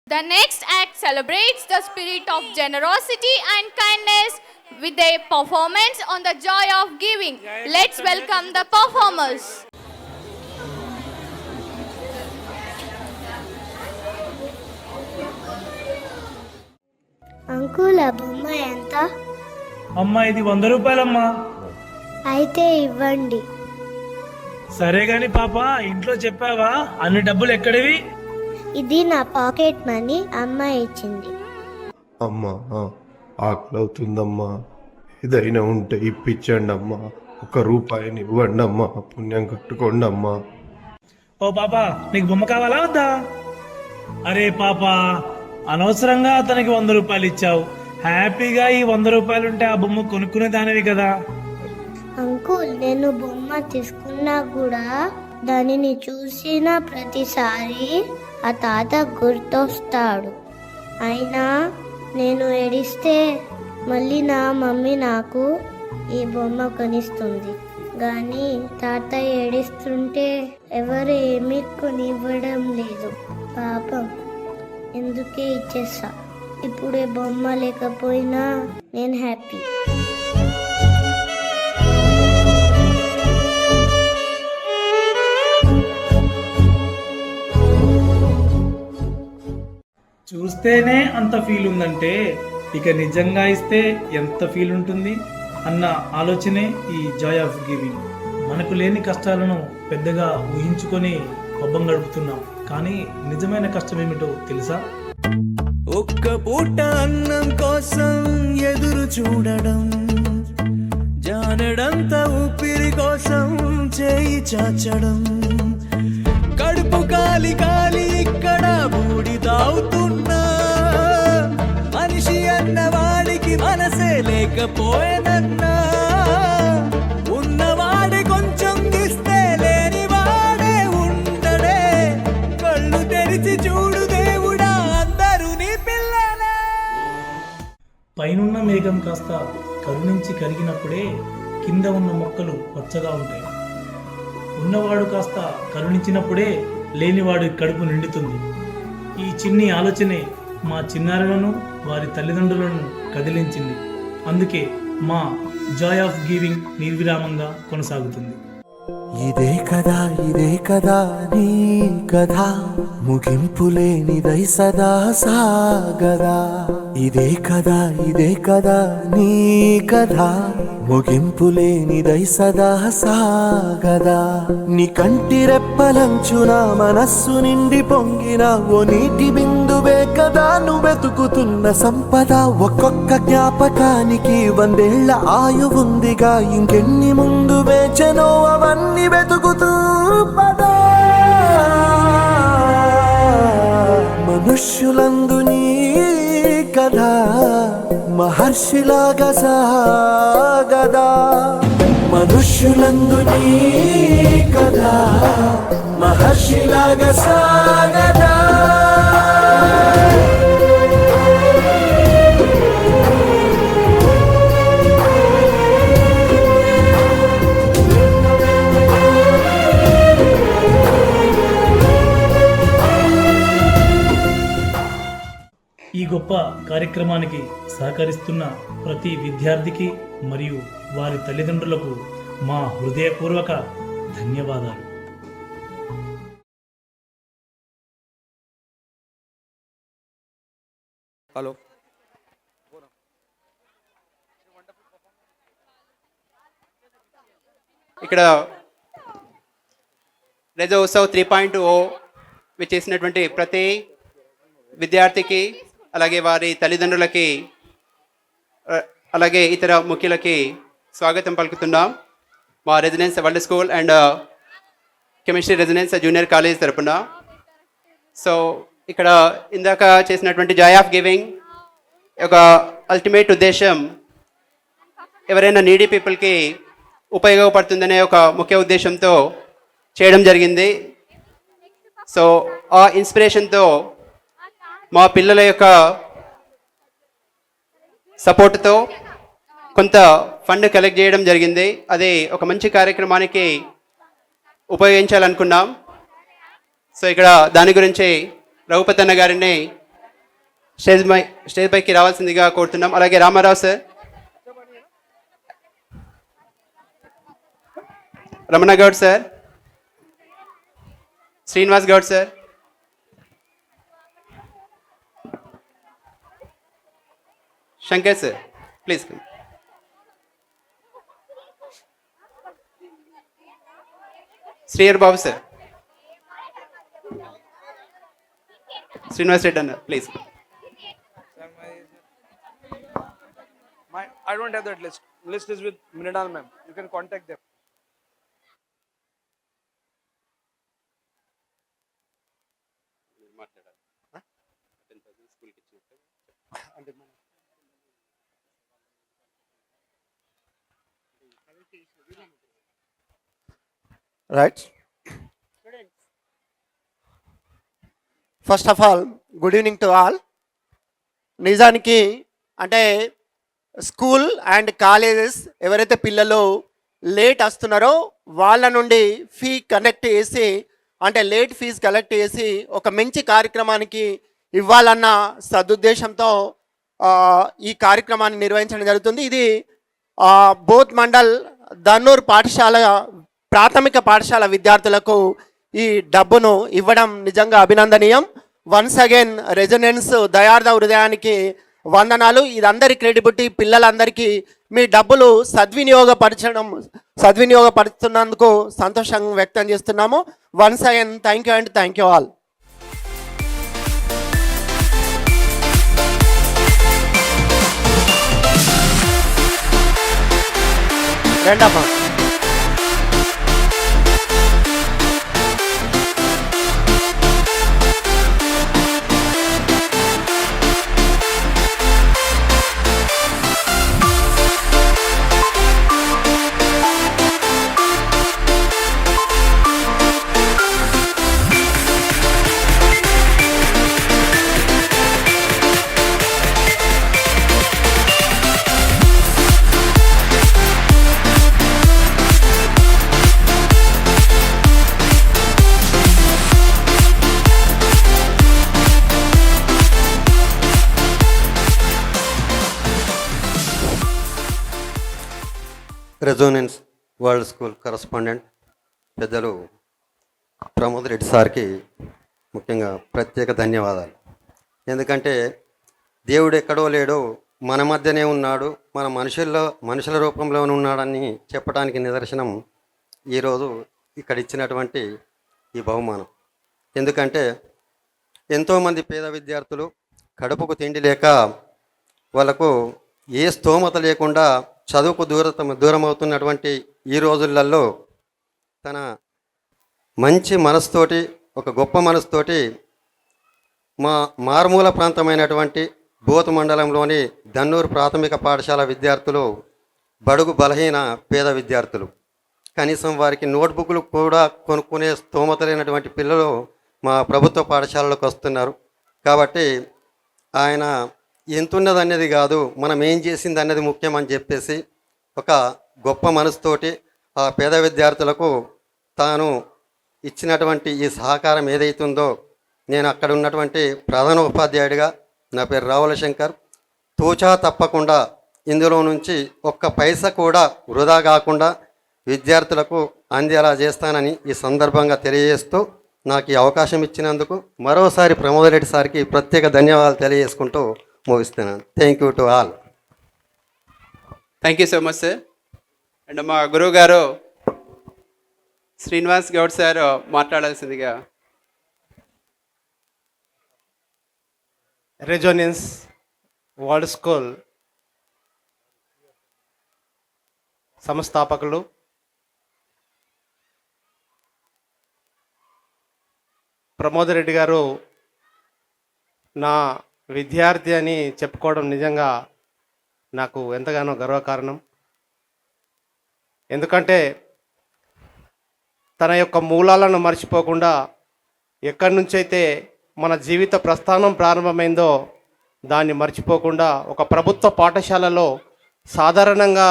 The next act celebrates the spirit of generosity and kindness with a performance on the joy of giving. Let's welcome the performers. Uncle ఆ బొమ్మ ఎంత? అమ్మా ఇది 100 రూపాయలమ్మా. అయితే ఇవ్వండి. సరే గాని పాప, ఇంట్లో చెప్పావా అన్ని డబ్బులు ఎక్కడివి? ఇది నా పాకెట్ మనీ, అమ్మ ఇచ్చింది. అమ్మా ఆకలి అవుతుందమ్మా, ఏదైనా ఉంటే ఇప్పించండి అమ్మా, 1 రూపాయిని ఇవ్వండి అమ్మా, పుణ్యం కట్టుకోండి అమ్మా. ఓ పాప, నీకు బొమ్మ కావాలా వద్దా? అరే పాప, అనవసరంగా అతనికి 100 రూపాయలు ఇచ్చావు. హ్యాపీగా ఈ 100 రూపాయలు ఉంటే ఆ బొమ్మ కొనుక్కునే దానివి కదా. అంకుల్, నేను బొమ్మ తీసుకున్నా కూడా దానిని చూసిన ప్రతిసారి ఆ తాత గుర్తొస్తాడు. అయినా నేను ఏడిస్తే మళ్ళీ నా మమ్మీ నాకు ఈ బొమ్మ కొనిస్తుంది. కానీ తాత ఏడిస్తుంటే ఎవరు ఏమీ కొనివ్వడం లేదు. పాపం, ఎందుకే ఇచ్చేస్తా. ఇప్పుడే బొమ్మ లేకపోయినా నేను హ్యాపీ. చూస్తేనే అంత ఫీల్ ఉందంటే ఇక నిజంగా ఇస్తే ఎంత ఫీల్ ఉంటుంది అన్న ఆలోచనే ఈ జాయ్ ఆఫ్ గివింగ్. మనకు లేని కష్టాలను పెద్దగా ఊహించుకొని పబ్బం గడుపుతున్నాం, కానీ నిజమైన కష్టం ఏమిటో తెలుసా? ఒక్క పూట అన్నం కోసం ఎదురు చూడడం, జానడంత ఊపిరి కోసం చేయి చాచడం, కడుపు కాలి కాలి ఇక్కడ బూడి తాగుతున్నా, మనిషి అన్నవాడికి మనసే లేకపోయేనన్నా, ఉన్నవాడి కొంచెం ఇస్తే లేని వాడే ఉండడే, కళ్ళు తెరిచి చూడు దేవుడా అందరూ నీ పిల్లలే. పైనున్న మేఘం కాస్త కరుణించి కరిగినప్పుడే కింద ఉన్న మొక్కలు పచ్చగా ఉంటాయి. ఉన్నవాడు కాస్త కరుణించినప్పుడే లేనివాడి కడుపు నిండుతుంది. ఈ చిన్ని ఆలోచనే మా చిన్నారులను, వారి తల్లిదండ్రులను కదిలించింది. అందుకే మా జాయ్ ఆఫ్ గివింగ్ నిర్విరామంగా కొనసాగుతుంది. ఇదే కదా నీ కథ, ముగింపు లేనిదై సదా సాగదా. ఇదే కదా నీ కథ, ముగింపు లేనిదై సదా సాగదా. నీ కంటి రెప్పలంచున మనస్సు నిండి పొంగిన ఓ నీటి బిందువే కదా నువ్వెతుకుతున్న సంపద. ఒక్కొక్క జ్ఞాపకానికి 100 ఏళ్ల ఆయువుందిగా, ఇంకెన్ని ముందు వేచనో అవన్నీ వెతుకుతూ పదా. మనుష్యులందు నీ కథ మహర్షిలాగా సాగదా. మనుష్యులందు నీ కథ మహర్షిలాగా సాగదా. ఈ గొప్ప కార్యక్రమానికి సహకరిస్తున్న ప్రతి విద్యార్థికి మరియు వారి తల్లిదండ్రులకు మా హృదయపూర్వక ధన్యవాదాలు. హలో, ఇక్కడ రేజో ఉత్సవ్ 3.0 చేసినటువంటి ప్రతి విద్యార్థికి, అలాగే వారి తల్లిదండ్రులకి, అలాగే ఇతర ముఖ్యులకి స్వాగతం పలుకుతున్నాం మా residence world school and chemistry residence junior college తరపున. సో ఇక్కడ ఇందాక చేసినటువంటి జాయ్ ఆఫ్ గివింగ్ ఒక అల్టిమేట్ ఉద్దేశం ఎవరైనా నీడీ పీపుల్కి ఉపయోగపడుతుందనే ఒక ముఖ్య ఉద్దేశంతో చేయడం జరిగింది. సో ఆ ఇన్స్పిరేషన్తో మా పిల్లల యొక్క సపోర్ట్తో కొంత ఫండ్ కలెక్ట్ చేయడం జరిగింది. అది ఒక మంచి కార్యక్రమానికి ఉపయోగించాలనుకున్నాం. సో ఇక్కడ దాని గురించి రఘుపతి అన్న గారిని స్టేజ్ పైకి రావాల్సిందిగా కోరుతున్నాం. అలాగే Ramarao sir, Ramana Goud sir, Srinivas Goud sir, Shankar sir, please come. Srihar Babu sir, Srinivas Reddy అన్న, please. I don't have that list. List is with Mrinal ma'am. You can contact them. Right. First of all, good evening to all. నిజానికి అంటే school and colleges ఎవరైతే పిల్లలు late వస్తున్నారో వాళ్ళ నుండి fee collect చేసి అంటే లేట్ ఫీజు కలెక్ట్ చేసి ఒక మంచి కార్యక్రమానికి ఇవ్వాలన్న సదుద్దేశంతో ఈ కార్యక్రమాన్ని నిర్వహించడం జరుగుతుంది. ఇది బోత్ మండల్ దన్నూర్ పాఠశాల ప్రాథమిక పాఠశాల విద్యార్థులకు ఈ డబ్బును ఇవ్వడం నిజంగా అభినందనీయం. వన్స్ అగైన్ రెజొనెన్స్ దయార్థ హృదయానికి వందనాలు. ఇది అందరి క్రెడిబిలిటీ, పిల్లలందరికీ మీ డబ్బులు సద్వినియోగపరుస్తున్నందుకు సంతోషం వ్యక్తం చేస్తున్నాము. Once again thank you and thank you all. రెండమ్మా రెజోనెన్స్ వరల్డ్ స్కూల్ కరస్పాండెంట్ పెద్దలు ప్రమోద్ రెడ్డి సార్కి ముఖ్యంగా ప్రత్యేక ధన్యవాదాలు. ఎందుకంటే దేవుడు ఎక్కడో లేడో మన మధ్యనే ఉన్నాడు, మన మనుషుల రూపంలోనే ఉన్నాడని చెప్పడానికి నిదర్శనం ఈరోజు ఇక్కడ ఇచ్చినటువంటి ఈ బహుమానం. ఎందుకంటే ఎంతోమంది పేద విద్యార్థులు కడుపుకు తిండి లేక వాళ్ళకు ఏ స్తోమత లేకుండా చదువుకు దూరం అవుతున్నటువంటి ఈ రోజులలో తన మంచి మనసుతోటి, ఒక గొప్ప మనసుతోటి మారుమూల ప్రాంతమైనటువంటి బోత్ మండలంలోని దన్నూరు ప్రాథమిక పాఠశాల విద్యార్థులు, బడుగు బలహీన పేద విద్యార్థులు, కనీసం వారికి నోట్బుక్లు కూడా కొనుక్కునే స్తోమత లేనటువంటి పిల్లలు మా ప్రభుత్వ పాఠశాలలకు వస్తున్నారు. కాబట్టి ఆయన ఎంతున్నది అనేది కాదు, మనం ఏం చేసింది అన్నది ముఖ్యం అని చెప్పేసి ఒక గొప్ప మనసుతోటి ఆ పేద విద్యార్థులకు తాను ఇచ్చినటువంటి ఈ సహకారం ఏదైతుందో, నేను అక్కడ ఉన్నటువంటి ప్రధాన ఉపాధ్యాయుడిగా నా పేరు రావుల శంకర్, తూచా తప్పకుండా ఇందులో నుంచి ఒక్క పైసా కూడా వృధా కాకుండా విద్యార్థులకు అందేలా చేస్తానని ఈ సందర్భంగా తెలియజేస్తూ నాకు ఈ అవకాశం ఇచ్చినందుకు మరోసారి ప్రమోద్ రెడ్డి సార్కి ప్రత్యేక ధన్యవాదాలు తెలియజేసుకుంటూ ముగిస్తున్నాను. Thank you to all. Thank you so much sir. And మా గురువు గారు శ్రీనివాస్ గౌడ్ సార్ మాట్లాడాల్సిందిగా. రెజోనెన్స్ వరల్డ్ స్కూల్ సంస్థాపకులు ప్రమోద్ రెడ్డి గారు నా విద్యార్థి అని చెప్పుకోవడం నిజంగా నాకు ఎంతగానో గర్వకారణం. ఎందుకంటే తన యొక్క మూలాలను మర్చిపోకుండా ఎక్కడి నుంచైతే మన జీవిత ప్రస్థానం ప్రారంభమైందో దాన్ని మర్చిపోకుండా ఒక ప్రభుత్వ పాఠశాలలో సాధారణంగా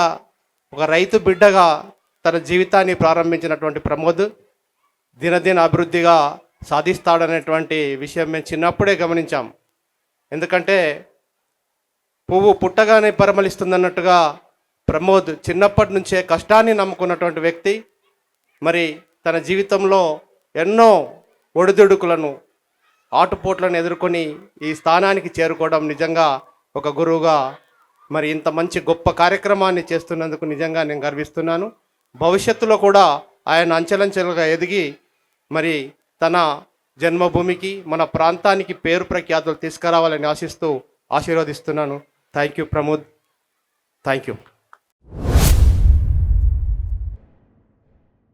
ఒక రైతు బిడ్డగా తన జీవితాన్ని ప్రారంభించినటువంటి ప్రమోద్ దినదిన అభివృద్ధిగా సాధిస్తాడనేటువంటి విషయం మేము చిన్నప్పుడే గమనించాం. ఎందుకంటే పువ్వు పుట్టగానే పరిమళిస్తుందన్నట్టుగా ప్రమోద్ చిన్నప్పటి నుంచే కష్టాన్ని నమ్ముకున్నటువంటి వ్యక్తి. మరి తన జీవితంలో ఎన్నో ఒడిదుడుకులను ఆటుపోట్లను ఎదుర్కొని ఈ స్థానానికి చేరుకోవడం నిజంగా ఒక గురువుగా మరి ఇంత మంచి గొప్ప కార్యక్రమాన్ని చేస్తున్నందుకు నిజంగా నేను గర్విస్తున్నాను. భవిష్యత్తులో కూడా ఆయన అంచెలంచెలుగా ఎదిగి మరి తన జన్మభూమికి మన ప్రాంతానికి పేరు ప్రఖ్యాతులు తీసుకురావాలని ఆశిస్తూ ఆశీర్వదిస్తున్నాను. Thank you Pramod, thank you.